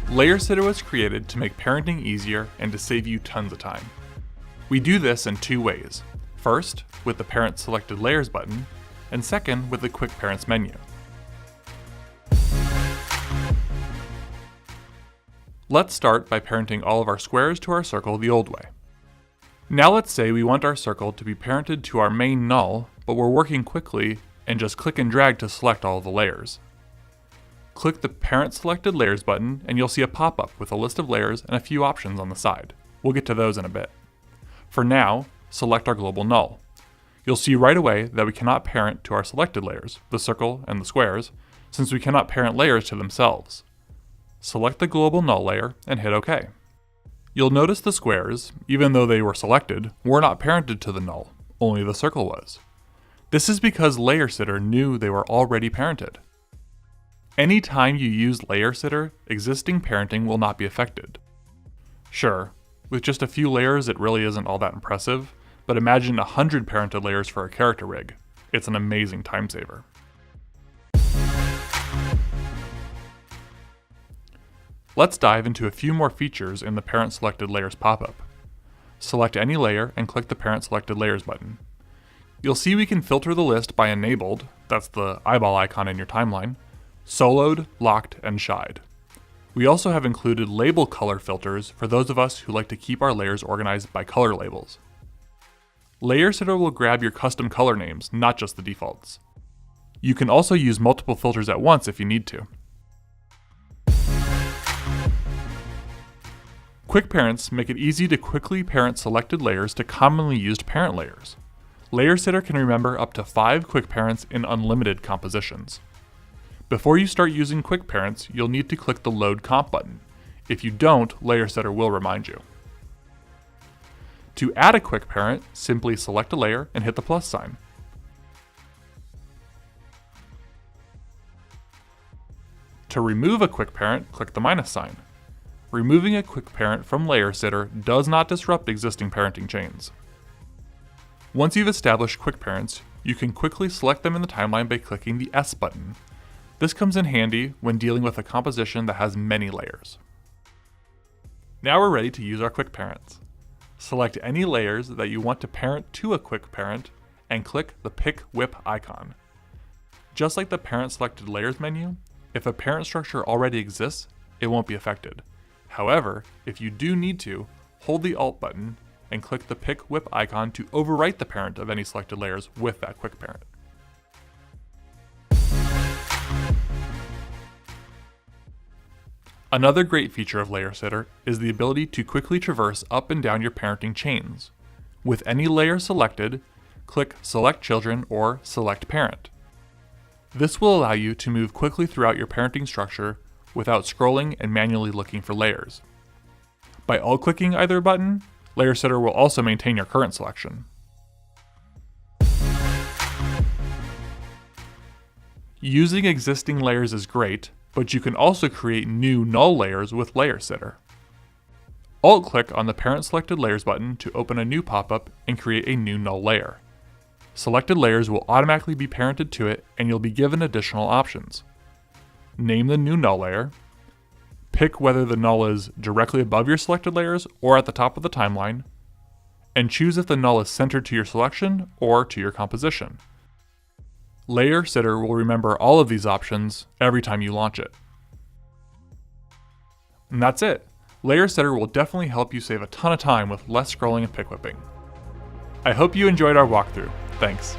Layersitter was created to make parenting easier and to save you tons of time. We do this in two ways. First, with the Parent Selected Layers button, and second, with the Quick Parents menu. Let's start by parenting all of our squares to our circle the old way. Now let's say we want our circle to be parented to our main null, but we're working quickly and just click and drag to select all of the layers. Click the Parent Selected Layers button and you'll see a pop-up with a list of layers and a few options on the side. We'll get to those in a bit. For now, select our global null. You'll see right away that we cannot parent to our selected layers, the circle and the squares, since we cannot parent layers to themselves. Select the global null layer and hit OK. You'll notice the squares, even though they were selected, were not parented to the null, only the circle was. This is because Layersitter knew they were already parented. Anytime you use Layersitter, existing parenting will not be affected. Sure, with just a few layers it really isn't all that impressive, but imagine 100 parented layers for a character rig. It's an amazing time saver. Let's dive into a few more features in the Parent Selected Layers pop-up. Select any layer and click the Parent Selected Layers button. You'll see we can filter the list by enabled, that's the eyeball icon in your timeline, soloed, locked, and shied. We also have included label color filters for those of us who like to keep our layers organized by color labels. Layersitter will grab your custom color names, not just the defaults. You can also use multiple filters at once if you need to. Quick Parents make it easy to quickly parent selected layers to commonly used parent layers. Layersitter can remember up to 5 quick parents in unlimited compositions. Before you start using quick parents, you'll need to click the Load Comp button. If you don't, Layersitter will remind you. To add a quick parent, simply select a layer and hit the plus sign. To remove a quick parent, click the minus sign. Removing a quick parent from Layersitter does not disrupt existing parenting chains. Once you've established quick parents, you can quickly select them in the timeline by clicking the S button. This comes in handy when dealing with a composition that has many layers. Now we're ready to use our quick parents. Select any layers that you want to parent to a quick parent and click the Pick Whip icon. Just like the Parent Selected Layers menu, if a parent structure already exists, it won't be affected. However, if you do need to, hold the Alt button and click the Pick Whip icon to overwrite the parent of any selected layers with that quick parent. Another great feature of Layersitter is the ability to quickly traverse up and down your parenting chains. With any layer selected, click Select Children or Select Parent. This will allow you to move quickly throughout your parenting structure without scrolling and manually looking for layers. By alt-clicking either button, Layersitter will also maintain your current selection. Using existing layers is great, but you can also create new null layers with Layersitter. Alt-click on the Parent Selected Layers button to open a new pop-up and create a new null layer. Selected layers will automatically be parented to it and you'll be given additional options. Name the new null layer, pick whether the null is directly above your selected layers or at the top of the timeline, and choose if the null is centered to your selection or to your composition. Layersitter will remember all of these options every time you launch it. And that's it. Layersitter will definitely help you save a ton of time with less scrolling and pick whipping. I hope you enjoyed our walkthrough. Thanks.